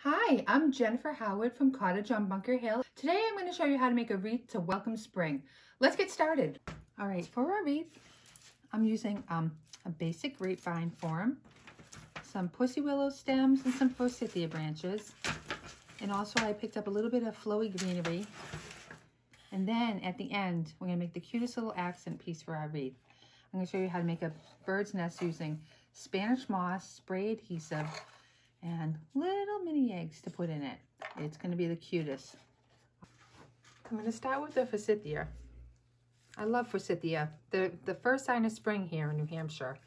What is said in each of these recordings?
Hi, I'm Jennifer Howard from Cottage on Bunker Hill. Today I'm going to show you how to make a wreath to welcome spring. Let's get started. All right, for our wreath, I'm using a basic grapevine form, some pussy willow stems, and some forsythia branches. And also I picked up a little bit of flowy greenery. And then at the end, we're going to make the cutest little accent piece for our wreath. I'm going to show you how to make a bird's nest using Spanish moss, spray adhesive, and little mini eggs to put in it. It's going to be the cutest. I'm going to start with the Forsythia. I love Forsythia. The first sign of spring here in New Hampshire.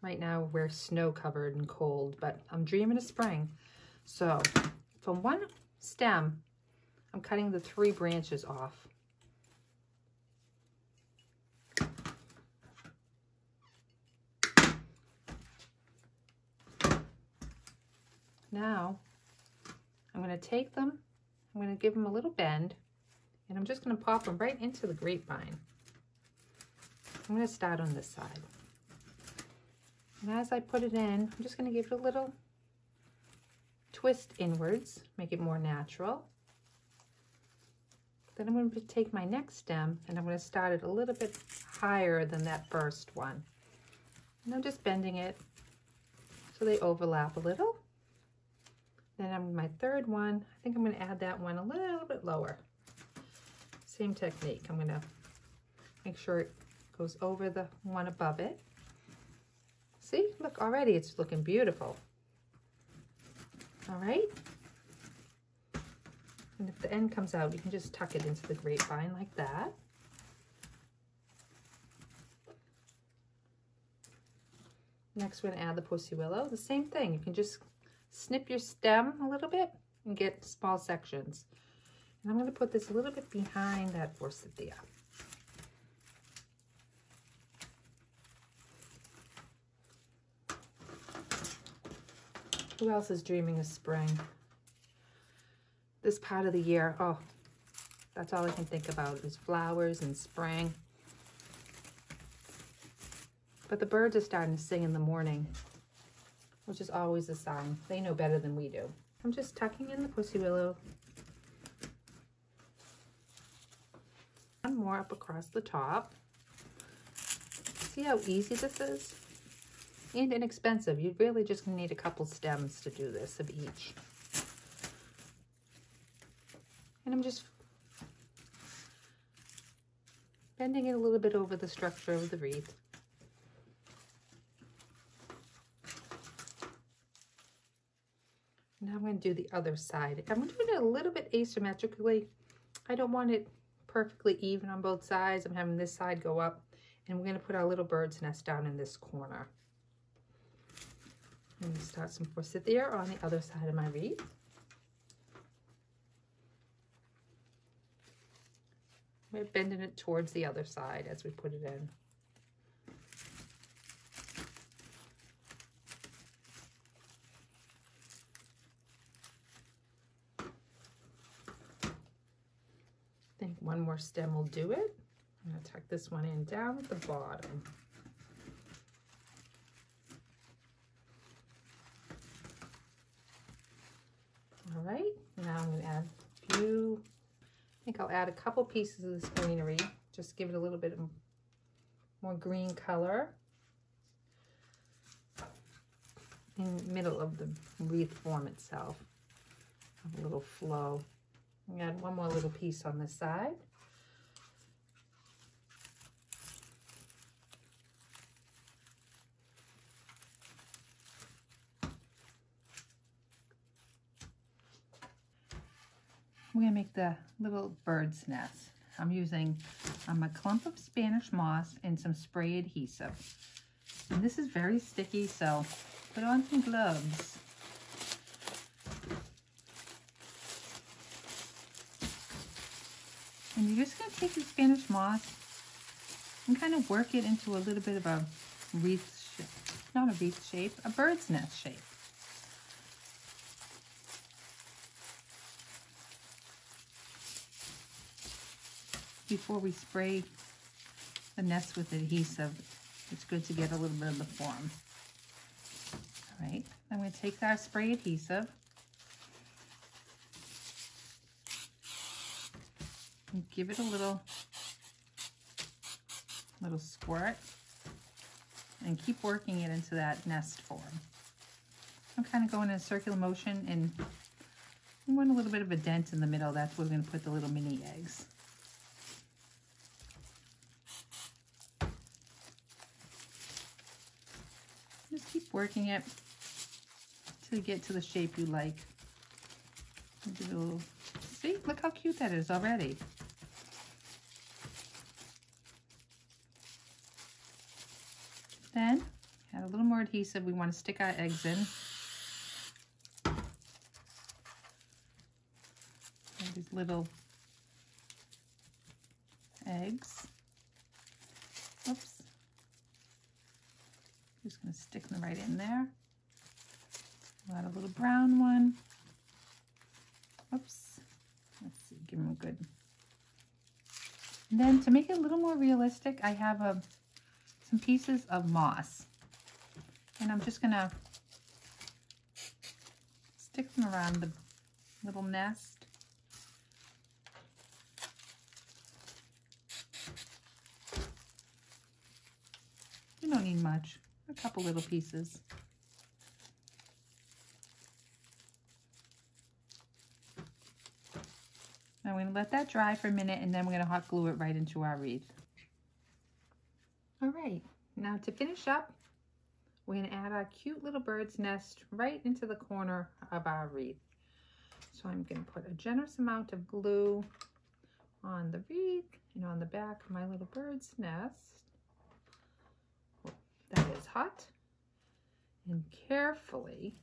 Right now we're snow covered and cold, but I'm dreaming of spring. So from one stem, I'm cutting the 3 branches off. Now, I'm going to take them, I'm going to give them a little bend, and I'm just going to pop them right into the grapevine. I'm going to start on this side. And as I put it in, I'm just going to give it a little twist inwards, make it more natural. Then I'm going to take my next stem, and I'm going to start it a little bit higher than that first one. And I'm just bending it so they overlap a little. Then I'm my third one. I think I'm going to add that one a little bit lower. Same technique. I'm going to make sure it goes over the one above it. See, look, already it's looking beautiful. All right. And if the end comes out, you can just tuck it into the grapevine like that. Next, we're going to add the pussy willow. The same thing. You can just snip your stem a little bit and get small sections. And I'm going to put this a little bit behind that forsythia. Who else is dreaming of spring? This part of the year, oh, that's all I can think about is flowers and spring. But the birds are starting to sing in the morning, which is always a sign. They know better than we do. I'm just tucking in the pussy willow. One more up across the top. See how easy this is? And inexpensive. You really just need a couple stems to do this of each. And I'm just bending it a little bit over the structure of the wreath. Now I'm going to do the other side. I'm doing it a little bit asymmetrically. I don't want it perfectly even on both sides. I'm having this side go up, and we're going to put our little bird's nest down in this corner. I'm going to start some forsythia on the other side of my wreath. We're bending it towards the other side as we put it in. I think one more stem will do it. I'm going to tuck this one in down at the bottom. All right, now I'm going to add a few, I think I'll add a couple pieces of this greenery, just give it a little bit more green color in the middle of the wreath form itself. A little flow. I'm going to add one more little piece on this side. We're going to make the little bird's nest. I'm using a clump of Spanish moss and some spray adhesive. And this is very sticky, so put on some gloves. And you're just going to take the Spanish moss and kind of work it into a little bit of a wreath shape. Not a wreath shape, a bird's nest shape. Before we spray the nest with adhesive, it's good to get a little bit of the form. All right, I'm going to take our spray adhesive and give it a little squirt and keep working it into that nest form. I'm kind of going in a circular motion, and we want a little bit of a dent in the middle. That's where we're going to put the little mini eggs. Just keep working it till you get to the shape you like. Give it a little, see, look how cute that is already. Then add a little more adhesive. We want to stick our eggs in. These little eggs. Oops. Just going to stick them right in there. Add a little brown one. Oops. Let's see, give them a good. And then to make it a little more realistic, I have some pieces of moss. And I'm just going to stick them around the little nest. You don't need much, a couple little pieces. Now we're going to let that dry for a minute, and then we're going to hot glue it right into our wreath. All right, now to finish up, we're going to add our cute little bird's nest right into the corner of our wreath. So I'm going to put a generous amount of glue on the wreath and on the back of my little bird's nest. That is hot. And carefully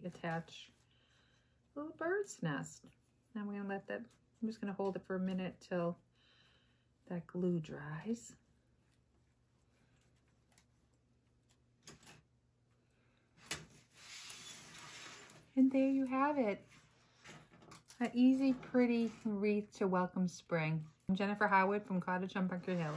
attach the little bird's nest. Now we're going to let that, I'm just going to hold it for a minute till that glue dries. And there you have it. An easy, pretty wreath to welcome spring. I'm Jennifer Howard from Cottage on Bunker Hill.